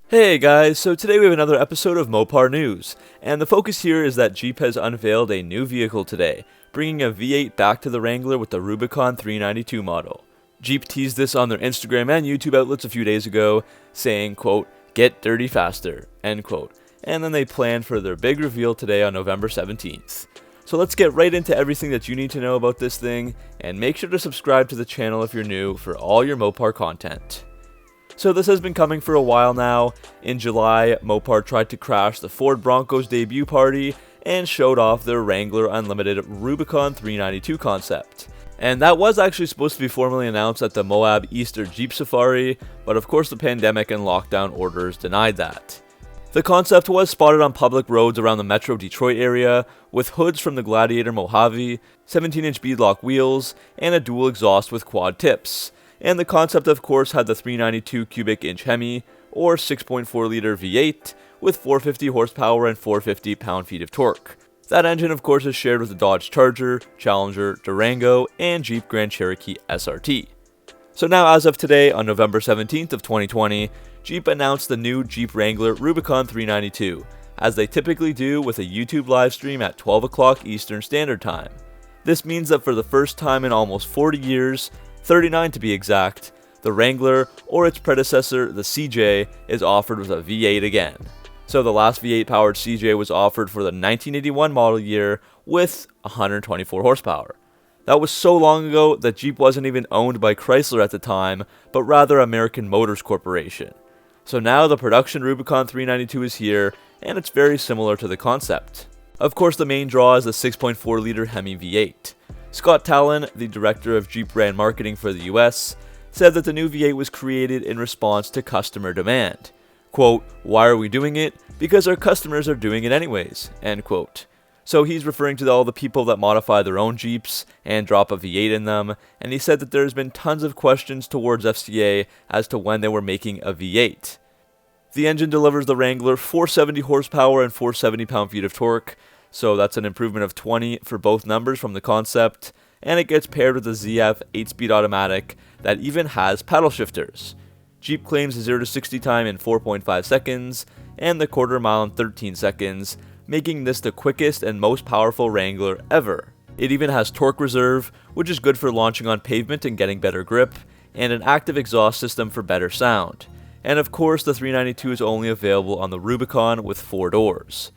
Hey guys, so today we have another episode of Mopar News, and the focus here is that Jeep has unveiled a new vehicle today, bringing a V8 back to the Wrangler with the Rubicon 392 model. Jeep teased this on their Instagram and YouTube outlets a few days ago, saying, quote, "Get dirty faster," end quote, and then they planned for their big reveal today on November 17th. So let's get right into everything that you need to know about this thing, and make sure to subscribe to the channel if you're new for all your Mopar content. So this has been coming for a while now. In July, Mopar tried to crash the Ford Bronco's debut party and showed off their Wrangler Unlimited Rubicon 392 concept. And that was actually supposed to be formally announced at the Moab Easter Jeep Safari, but of course the pandemic and lockdown orders denied that. The concept was spotted on public roads around the Metro Detroit area, with hoods from the Gladiator Mojave, 17-inch beadlock wheels, and a dual exhaust with quad tips. And the concept of course had the 392 cubic inch Hemi, or 6.4 liter V8, with 450 horsepower and 450 pound-feet of torque. That engine of course is shared with the Dodge Charger, Challenger, Durango, and Jeep Grand Cherokee SRT. So now as of today, on November 17th of 2020, Jeep announced the new Jeep Wrangler Rubicon 392, as they typically do with a YouTube livestream at 12 o'clock Eastern Standard Time. This means that for the first time in almost 40 years, 39 to be exact, the Wrangler, or its predecessor, the CJ, is offered with a V8 again. So the last V8 powered CJ was offered for the 1981 model year with 124 horsepower. That was so long ago that Jeep wasn't even owned by Chrysler at the time, but rather American Motors Corporation. So now the production Rubicon 392 is here, and it's very similar to the concept. Of course the main draw is the 6.4 liter Hemi V8. Scott Talon, the director of Jeep brand marketing for the US, said that the new V8 was created in response to customer demand. Quote, "Why are we doing it? Because our customers are doing it anyways," end quote. So he's referring to all the people that modify their own Jeeps and drop a V8 in them, and he said that there's been tons of questions towards FCA as to when they were making a V8. The engine delivers the Wrangler 470 horsepower and 470 pound-feet of torque, so that's an improvement of 20 for both numbers from the concept, and it gets paired with the ZF 8-speed automatic that even has paddle shifters. Jeep claims the 0 to 60 time in 4.5 seconds, and the quarter mile in 13 seconds, making this the quickest and most powerful Wrangler ever. It even has torque reserve, which is good for launching on pavement and getting better grip, and an active exhaust system for better sound. And of course the 392 is only available on the Rubicon with 4 doors.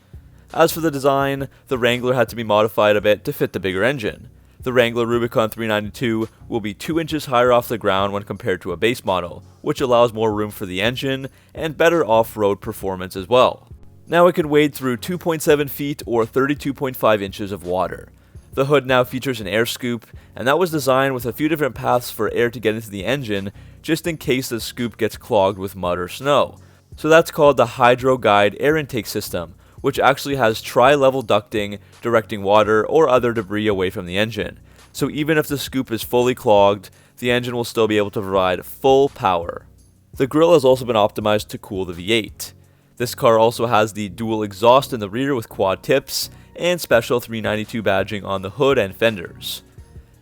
As for the design, the Wrangler had to be modified a bit to fit the bigger engine. The Wrangler Rubicon 392 will be 2 inches higher off the ground when compared to a base model, which allows more room for the engine and better off-road performance as well. Now it can wade through 2.7 feet or 32.5 inches of water. The hood now features an air scoop, and that was designed with a few different paths for air to get into the engine, just in case the scoop gets clogged with mud or snow. So that's called the Hydro Guide air intake system, which actually has tri-level ducting, directing water or other debris away from the engine. So even if the scoop is fully clogged, the engine will still be able to provide full power. The grille has also been optimized to cool the V8. This car also has the dual exhaust in the rear with quad tips, and special 392 badging on the hood and fenders.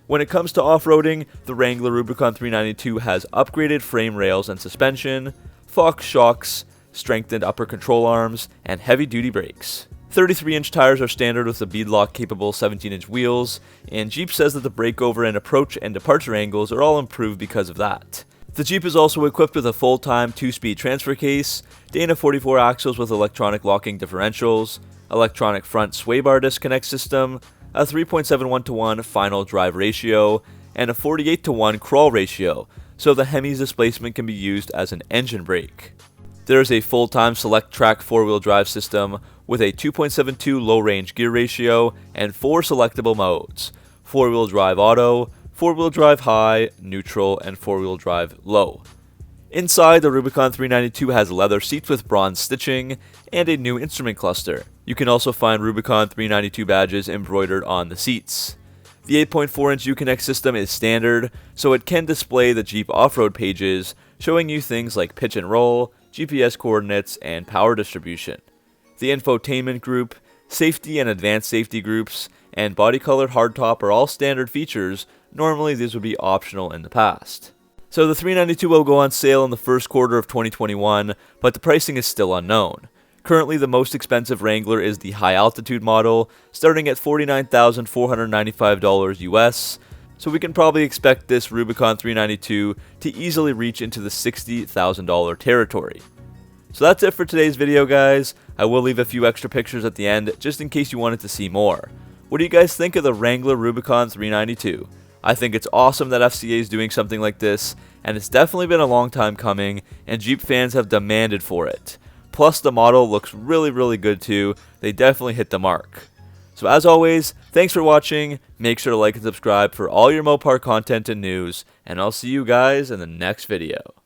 When it comes to off-roading, the Wrangler Rubicon 392 has upgraded frame rails and suspension, Fox shocks, strengthened upper control arms, and heavy-duty brakes. 33-inch tires are standard with the beadlock-capable 17-inch wheels, and Jeep says that the breakover and approach and departure angles are all improved because of that. The Jeep is also equipped with a full-time 2-speed transfer case, Dana 44 axles with electronic locking differentials, electronic front sway bar disconnect system, a 3.71:1 final drive ratio, and a 48:1 crawl ratio, so the Hemi's displacement can be used as an engine brake. There is a full-time select track 4-wheel drive system with a 2.72 low-range gear ratio and 4 selectable modes: 4-wheel drive auto, 4-wheel drive high, neutral, and 4-wheel drive low. Inside, the Rubicon 392 has leather seats with bronze stitching and a new instrument cluster. You can also find Rubicon 392 badges embroidered on the seats. The 8.4-inch Uconnect System is standard, so it can display the Jeep off-road pages, showing you things like pitch and roll, GPS coordinates, and power distribution. The infotainment group, safety and advanced safety groups, and body-colored hardtop are all standard features. Normally these would be optional in the past. So the 392 will go on sale in the first quarter of 2021, but the pricing is still unknown. Currently, the most expensive Wrangler is the high altitude model, starting at $49,495 US, so we can probably expect this Rubicon 392 to easily reach into the $60,000 territory. So that's it for today's video, guys. I will leave a few extra pictures at the end, just in case you wanted to see more. What do you guys think of the Wrangler Rubicon 392? I think it's awesome that FCA is doing something like this, and it's definitely been a long time coming, and Jeep fans have demanded for it. Plus, the model looks really good too. They definitely hit the mark. So as always, thanks for watching. Make sure to like and subscribe for all your Mopar content and news, and I'll see you guys in the next video.